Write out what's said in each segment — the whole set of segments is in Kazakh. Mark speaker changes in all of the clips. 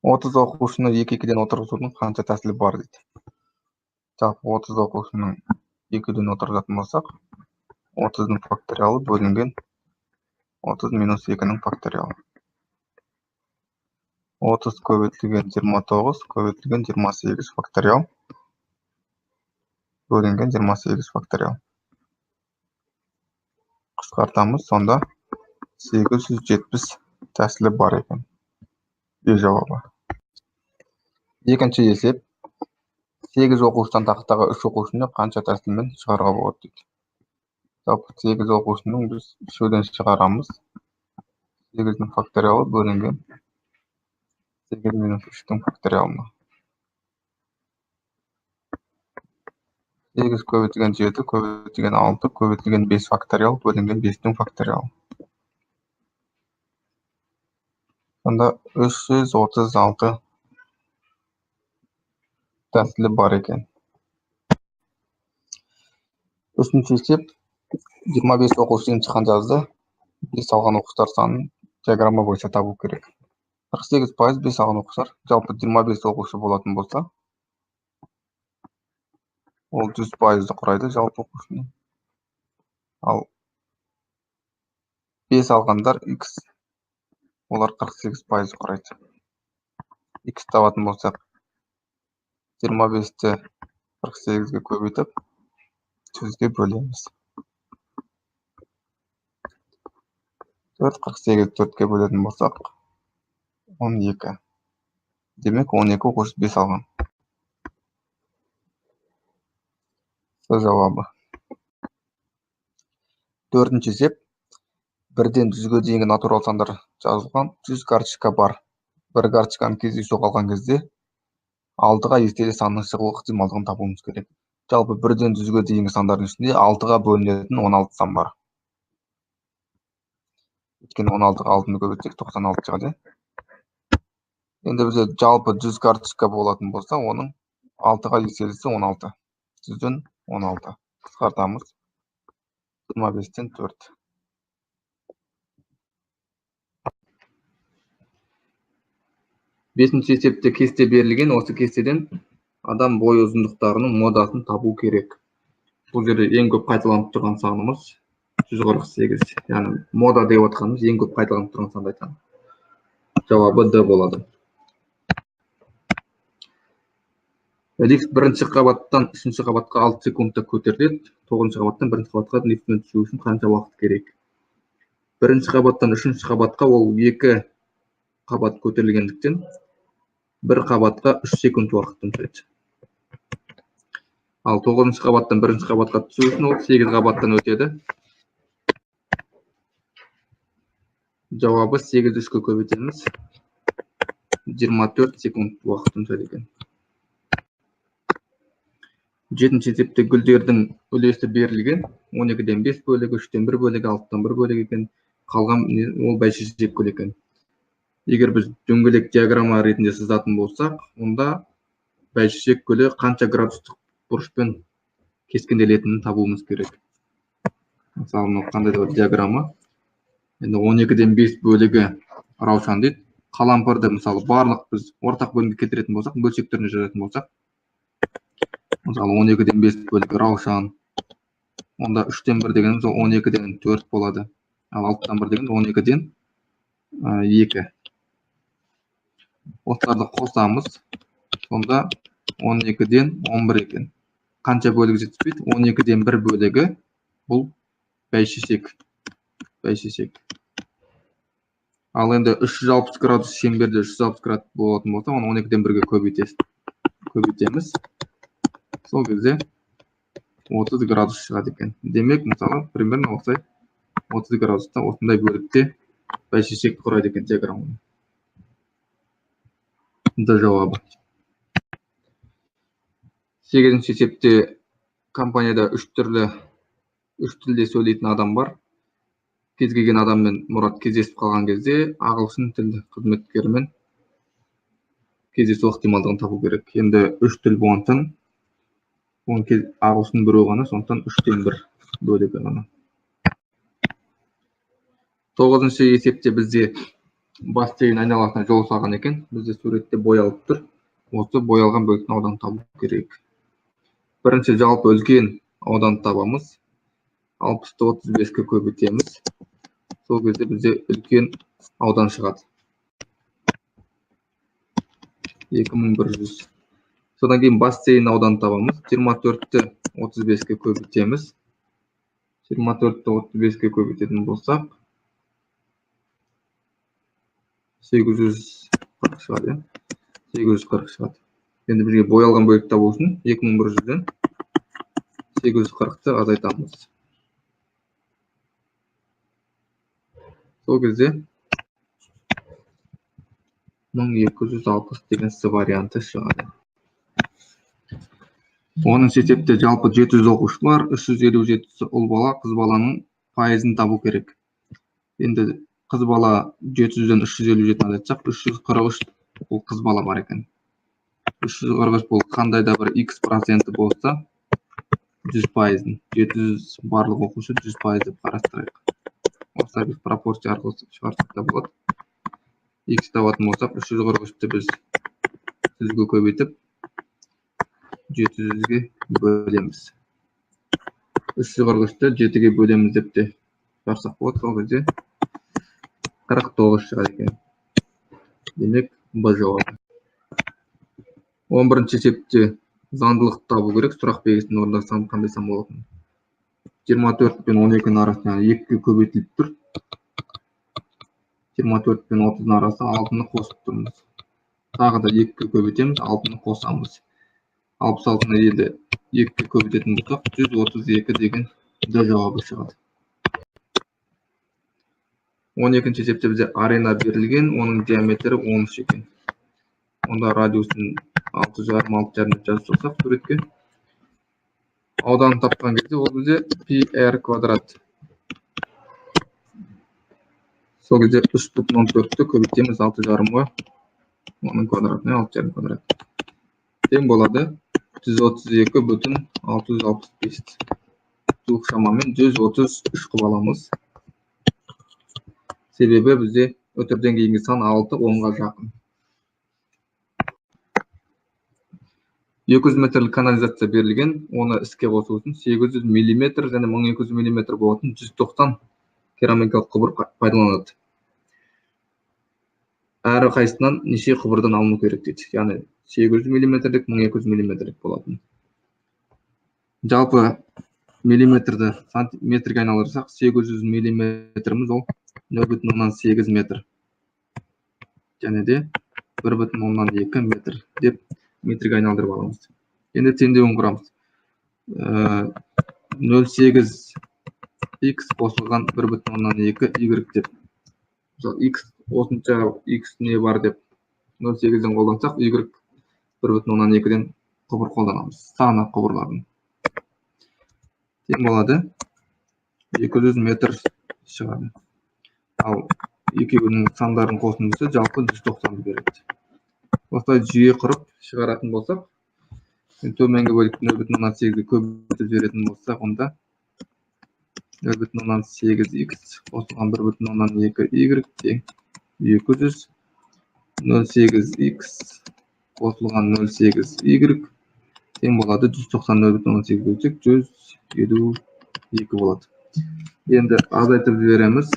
Speaker 1: 30 оқушыны 2-2-ден отырғызудың қанша тәсілі бар дейді. Жалпы 30 оқушының 2-ден отырғызатын болсақ, 30-ның факториалы бөлінген 30 минус 2-ның факториалы. 30 көбейтілген 29 көбейтілген 28 факториал бөлінген 28 факториал. Қысқартамыз, сонда 870 тәсілі бар екен. Е жауабы. Екінші есеп. 8 оқушыдан тақтаға 3 оқушыны қанша тәсілмен шығаруға болады дейді. Жалпы 8 оқушының біз 3-ден шығарамыз. 8-дің факториалы бөлінген 8 минус 3-дің факториалына. 8 көбейтілген 7 көбейтілген 6 көбейтілген 5 факториал бөлінген 5-дің факториалы. Сонда 336 тәсілі бар екен. Үшінші есеп. 25 оқушы емтихан жазды. 5 алған оқушылар санын диаграмма бойынша табу керек. 48% 5 алған оқушылар. Жалпы 25 оқушы болатын болса, ол 100% құрайды жалпы оқушының. Ал 5 алғандар X, олар 48% құрайды. X табатын болсақ, 25-ті 48-ге көбейтіп, 100-ге бөлеміз. 48-ді 4-ге бөлетін болсақ, 12. Демек, 12 оқушы 5 алған. С жауабы. Төртінші есеп. 1-ден 100-ге дейінгі натурал сандар жазылған 100 карточка бар. Бір карточканы кездейсоқ алған кезде алдыға естелі санның шығу ықтималдығын табуымыз керек. Жалпы 1-ден 100-ге дейінгі сандардың ішінде 6-ға бөлінетін 16 сан бар. Өйткені 16-ға 6-ны көбейтсек 96 шығады. Енді бізде жалпы 100 карточка болатын болса, оның 6-ға еселісі 16. 100-ден 16. Қысқартамыз. 25-тен 4. Бесінші есепте кесте берілген, осы кестеден адам бой ұзындықтарының модасын табу керек. Бұл жерде ең көп қайталанып тұрған санымыз 148. Яғни мода деп отқанымыз ең көп қайталанып тұрған санды айтамыз. Жауабы Д болады. Лифт бірінші қабаттан үшінші қабатқа 6 секундта көтеріледі. 9-шы қабаттан бірінші қабатқа лифтпен түсу үшін қанша уақыт керек? Бірінші қабаттан үшінші қабатқа ол 2 қабат көтерілгендіктен бір қабатқа 3 секунд уақыт жұмсайды. Ал 9-шы қабаттан бірінші қабатқа түсу үшін ол 8 қабаттан өтеді. Жауабы 8-ді 3-ке көбейтеміз. 24 секунд уақыт жұмсайды екен. Жетінші есепте гүлдердің үлесі берілген. 12-ден 5 бөлігі, 3-тен 1 бөлігі, 6-тан 1 бөлігі екен. Қалған ол бәйшешек гүл екен. Егер біз дөңгелек диаграмма ретінде сызатын болсақ, онда бәйшешек гүлі қанша градустық бұрышпен кескенделетінін табуымыз керек. Мысалы, мынау қандай да диаграмма. Енді 12-ден 5 бөлігі раушан дейді. Қалампырды мысалы барлық біз ортақ бөлімге кетіретін болсақ, бөлшектеріне жаратын болсақ, мысалы 12-ден 5 бөлігі раушан. Онда 3-тен 1 деген 12-ден 4 болады. Ал 6-тан 1 деген 12-ден 2. Осыларды қосамыз. Сонда 12-ден 11 екен. Қанша бөлігі жетіспейді? 12-ден 1 бөлігі бұл бәйшешек. Ал енді 360 градус шеңберде 360 градус болатын болса, оны 12-ден 1-ге көбейтеміз. Сол кезде 30 градус шығады екен. Демек, мысалы, примерно осылай 30 градуста осындай бөлікте бәйшешек құрайды екен диаграмманы. Д жауабы. 8-ші есепте компанияда 3 тілде сөйлейтін адам бар. Кез келген адаммен Мұрат кездесіп қалған кезде ағылшын тілді қызметкерімен кездесу ықтималдығын табу керек. Енді 3 тіл болғандықтан ағылшын біреу ғана, сондықтан 3-тен 1 бөлігі ғана. 9-ші есепте бізде бассейн айналасына жол салған екен. Бізде суретте боялып тұр. Осы боялған бөліктің ауданын табу керек. Бірінші жалпы үлкен ауданды табамыз. 60-ты 35-ке көбейтеміз. Сол кезде бізде үлкен аудан шығады. 2100. Содан кейін бассейн ауданын табамыз. 24-ті 35-ке көбейтеміз. 24-ті 35-ке көбейтетін болсақ, 840 шығады. 840 шығады. Енді бізге боялған бөлік табу үшін 2100-ден 840-ты азайтамыз. Сол кезде 1260 деген С варианты шығады. Оның есепте жалпы 700 оқушы бар, 357 ұл бала, қыз баланың пайызын табу керек. Енді қыз бала 700-ден 357 азайтсақ, 343 ол қыз бала бар екен. 343 бұл қандай да бір X проценті болса, 100%. 700 барлық оқушы 100% деп қарастырайық. Осылай біз пропорция арқылы шығарсақ та болады. X табатын болсақ, 343-ті біз 100-ге көбейтіп, 700-ге бөлеміз. 343-ті 7-ге бөлеміз деп те шығарсақ болады. Сол кезде 49 шығады екен. Демек, Б жауабы. 11-ші есепте заңдылық табу керек. Сұрақ белгісінің орындағы сан қандай сан болатын? 24 пен 12-ның арасында 2-ге көбейтіліп тұр. 24 пен 30-ның арасы 6-ны қосып тұрмыз. Тағы да 2-ге көбейтеміз, 6-ны қосамыз. 66-ны енді 2-ге көбейтетін болсақ, 132 деген Д жауабы шығады. 12-ші есепте бізде арена берілген, оның диаметрі 13 екен. Онда радиусын 6,5-6,5 жазып жатсақ суретке. Ауданын тапқан кезде ол бізде πr квадрат. Сол кезде 3,14-ті көбейтеміз 6,5-ға. Оның квадратына 6,5 квадрат. Тең болады 132,665. Жуық шамамен 133 қылып аламыз. Себебі бізде өтірден кейінгі сан 6 10-ға жақын. 200 метрлік канализация берілген, оны іске қосу үшін 800 мм және 1200 мм болатын 190 керамикалық құбыр пайдаланады. Әрі қайсынан неше құбырдан алыну керек дейді. Яғни 800 мм-дік, 1200 мм болатын. Жалпы миллиметрді сантиметрге айналдырсақ, 800 мм-іміз ол 0,8 метр. Және де 1,2 метр деп метрге айналдырып аламыз. Енді теңдеуін құрамыз. 0,8x қосылған 1,2 y деп. X осынша x не бар деп 0,8-ден қолдансақ, y 1,2-ден құбыр қолданамыз. Саны құбырлардың. Тең болады 200 метр шығады. Ал екеуінің сандарын қосындысы жалпы 190 береді. Осылай жүйе құрып шығаратын болсақ, төменгі бөлікті 0,8-ге көбейтіп беретін болсақ, онда 0,8x қосылған 1,2 y тең 200, 0,8x қосылған 0,8 y тең болады 190 0,8 бөлсек 152 болады. Енді азайтып жібереміз.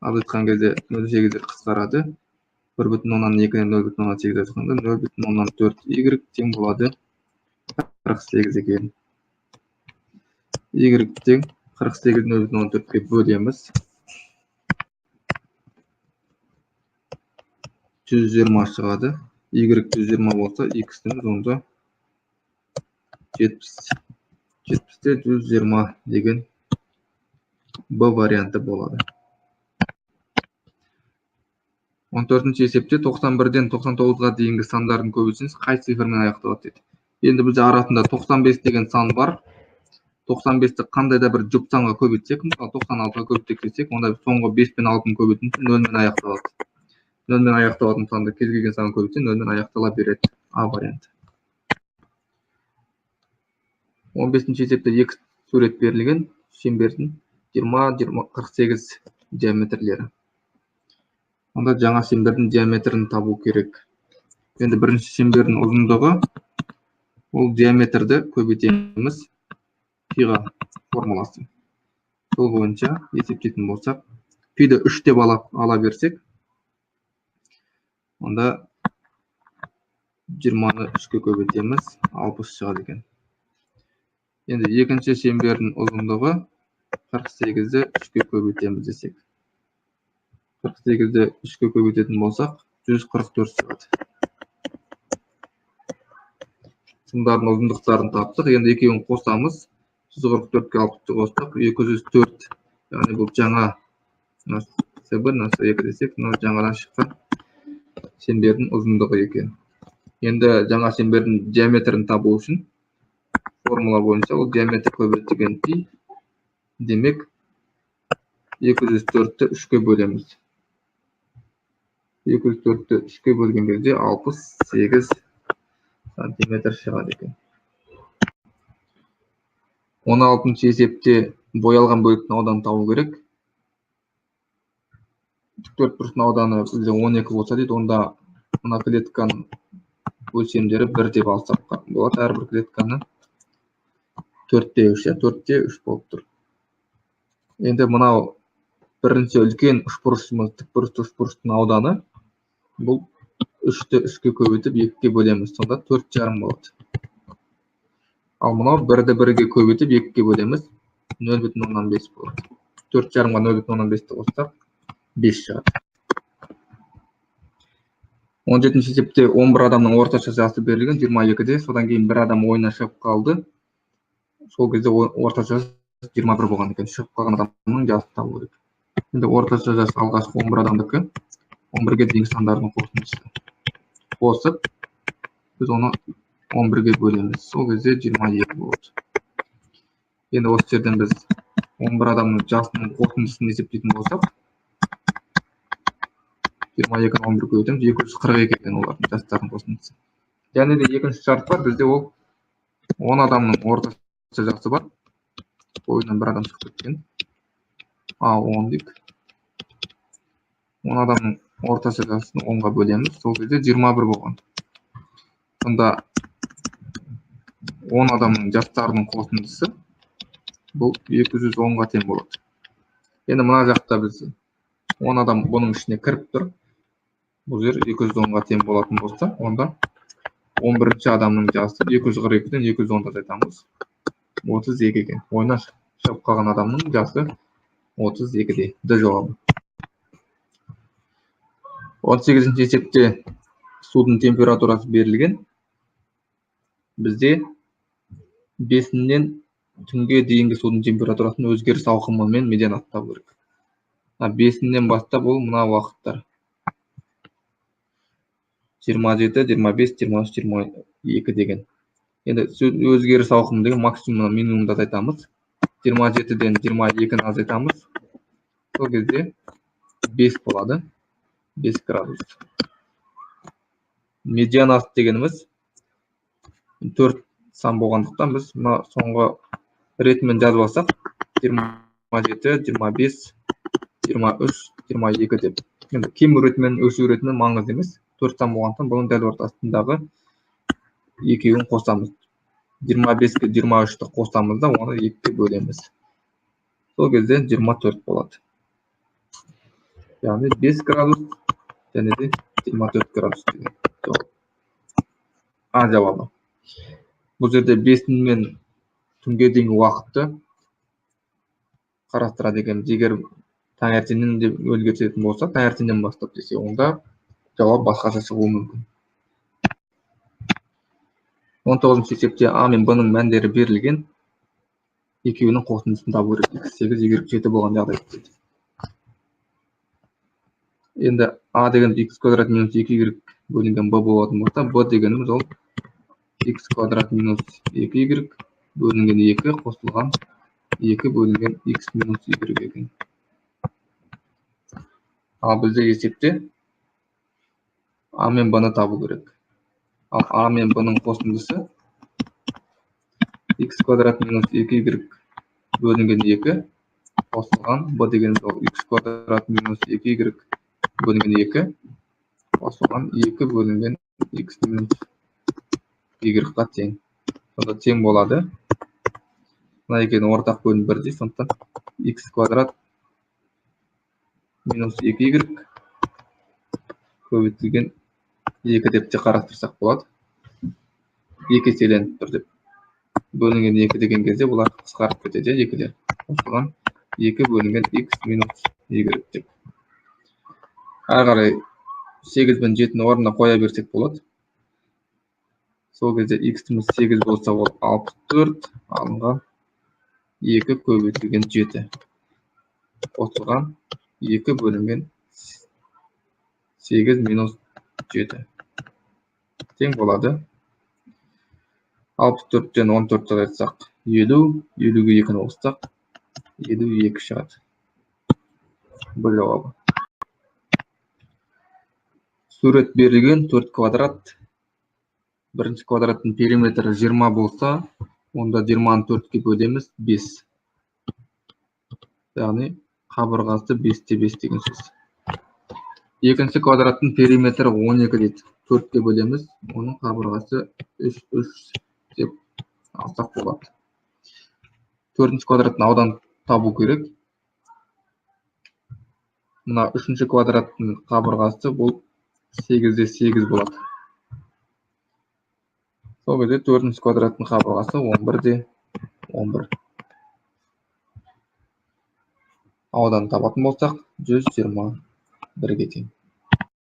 Speaker 1: Азайтқан кезде 0,8 қысқарады. 1,2-ден 0,8 азайтқанда 0,4 y тең болады 48 екен. Y тең 48 0,14-ке бөлеміз. 120 шығады. Y 120 болса, x-тің онда 70. 70-те 120 деген Б варианты болады. 14-ші есепте 91-ден 99-ға дейінгі сандардың көбейтсеңіз қай цифрмен аяқталады дейді. Енді бізде арасында 95 деген сан бар. 95-ті қандай да бір жұп санға көбейтсек, мысалы 96-ға көбейтсек десек, онда соңғы 5 пен 6-ны көбейтінше 0-мен аяқталады. 0-мен аяқталатын санды кез келген санға көбейтсе 0-мен аяқтала береді. А варианты. 15-ші есепте екі сурет берілген, шеңбердің 20-48 диаметрлері. Онда жаңа шеңбердің диаметрін табу керек. Енді бірінші шеңбердің ұзындығы, ол диаметрді көбейтеміз пиға формуласы. Сол бойынша есептейтін болсақ, пиді 3 деп ала берсек, онда 20-ны 3-ке көбейтеміз, 60 шығады екен. Енді екінші шеңбердің ұзындығы 48-ді 3-ке көбейтеміз десек. 48-ді 3-ке көбейтетін болсақ, 144 шығады. Сымдардың ұзындықтарын таптық. Енді екеуін қосамыз. 144-ке 60-ты қостық, 204. Яғни бұл жаңа С1, С2 десек, жаңадан шыққан шеңбердің ұзындығы екен. Енді жаңа шеңбердің диаметрін табу үшін формула бойынша ол диаметр көбейтілген пи, демек 204-ті 3-ке бөлеміз. 204-ті 3-ке бөлген кезде 68 сантиметр шығады екен. 16-шы есепте боялған бөліктің ауданын табу керек. Тіктөрт бұрыштың ауданы бізде 12 болса дейді, онда мына клетканың өлшемдері 1 деп алсақ болады. Әрбір клетканы 4-те 3, 4-те 3 болып тұр. Енді мынау бірінші үлкен үшбұрышымыз, тікбұрышты үшбұрыштың ауданы, бұл 3-ті 3-ке көбейтіп 2-ке бөлеміз, сонда 4,5 болады. Ал мынау 1-ді 1-ге көбейтіп 2-ке бөлеміз, 0,5 болады. 4,5-ға 0,5-ті қоссақ 5 шығады. 17-ші есепте 11 адамның орташа жасы берілген 22-де, содан кейін бір адам ойына шығып қалды. Сол кезде орташа жасы 21 болған екен. Шығып қалған адамның жасы табу керек. Енді орташа жас алғашқы 11 адамдікі, 11-ге дейінгі сандардың қосындысы. Қосып, біз оны 11-ге бөлеміз. Сол кезде 22 болады. Енді осы жерден біз 11 адамның жасының қосындысын есептейтін болсақ, 22-ні 11-ге көбейтеміз, 242 екен олардың жастардың қосындысы. Және де екінші шарт бар, бізде ол 10 адамның орташа жасы бар. Ойынан бір адам шығып кеткен. А10 дейік. 10 адамның орташа жасын 10-ға бөлеміз. Сол кезде 21 болған. Сонда 10 адамның жастарының қосындысы бұл 210-ға тең болады. Енді мына жақта біз 10 адам бұның ішіне кіріп тұр. Бұл жер 210-ға тең болатын болса, онда 11-ші адамның жасы 242-ден 210-да айтамыз. 32 екен. Ойына шығып қалған адамның жасы 32-де. Д жауабы. 18-ші есепте судың температурасы берілген. Бізде 5-нен түнге дейінгі судың температурасын өзгеріс ауқымымен медианат табу керек. 5-нен бастап ол мына уақыттар. 27, 25, 23, 22 деген. Енді өзгеріс ауқымы деген максимум минимумда айтамыз. 27-ден 22-ні азайтамыз. Сол кезде 5 болады. 5 градус. Медианасы дегеніміз 4 сан болғандықтан біз мына соңғы ретімен жазып алсақ 27, 25, 23, 22 деп. Енді кем ретімен, өсу ретімен маңызды емес. 4 сан болғандықтан бұның дәл ортасындағы екеуін қосамыз. 25-ке 23-ті қосамыз да оны 2-ке бөлеміз. Сол кезде 24 болады. Яғни 5 градус және де 24 градус деген. А жауабы. Бұл жерде 5-мен түнге дейінгі уақытты қарастырады екенбіз. Егер таңертеңнен деп өзгертетін болса, таңертеңнен бастап десе, онда жауап басқаша шығуы мүмкін. 19-ші есепте А мен Б-ның мәндері берілген. Екеуінің қосындысын табу керек. X8, Y7 болған жағдайда. Енді А деген x квадрат минус 2y бөлінген Б болатын болса, Б дегеніміз ол x квадрат минус 2y бөлінген 2 қосылған 2 бөлінген x минус y екен. Ал бізде есепте А мен Б-ны табу керек. Ал А мен Б-ның қосындысы x квадрат минус 2y бөлінген 2 қосылған Б дегеніміз ол x квадрат минус 2y бөлінген 2 қосылған 2 бөлінген x минус y-ға тең. Сонда тең болады. Мына екеуінің ортақ бөлімі бірдей, сондықтан x квадрат минус 2y көбейтілген 2 деп те қарастырсақ болады. 2 еселеніп тұр деп. Бөлінген 2 деген кезде бұлар қысқарып кетеді, 2-ден. Қосылған 2 бөлінген x минус y деп. Ары қарай 8 пен 7-ні орнына қоя берсек болады. Сол кезде x-тіміз 8 болса, ол 64 алынған 2 көбейтілген 7. Қосылған 2 бөлінген 8 минус 7. Тең болады. 64-тен 14-ті айтсақ 50, 50-ге 2-ні қоссақ 52 шығады. Бұл жауабы. Сурет берілген 4 квадрат. Бірінші квадраттың периметрі 20 болса, онда 20-ны 4-ке бөлеміз 5. Яғни қабырғасы 5-те 5 деген сөз. Екінші квадраттың периметрі 12 дейді. 4-ке бөлеміз, оның қабырғасы 3 деп алсақ болады. Төртінші квадраттың аудан табу керек. Мына үшінші квадраттың қабырғасы бұл 8-де 8 болады. Сол кезде төртінші квадраттың қабырғасы 11-де 11. Аудан табатын болсақ 121-ге тең.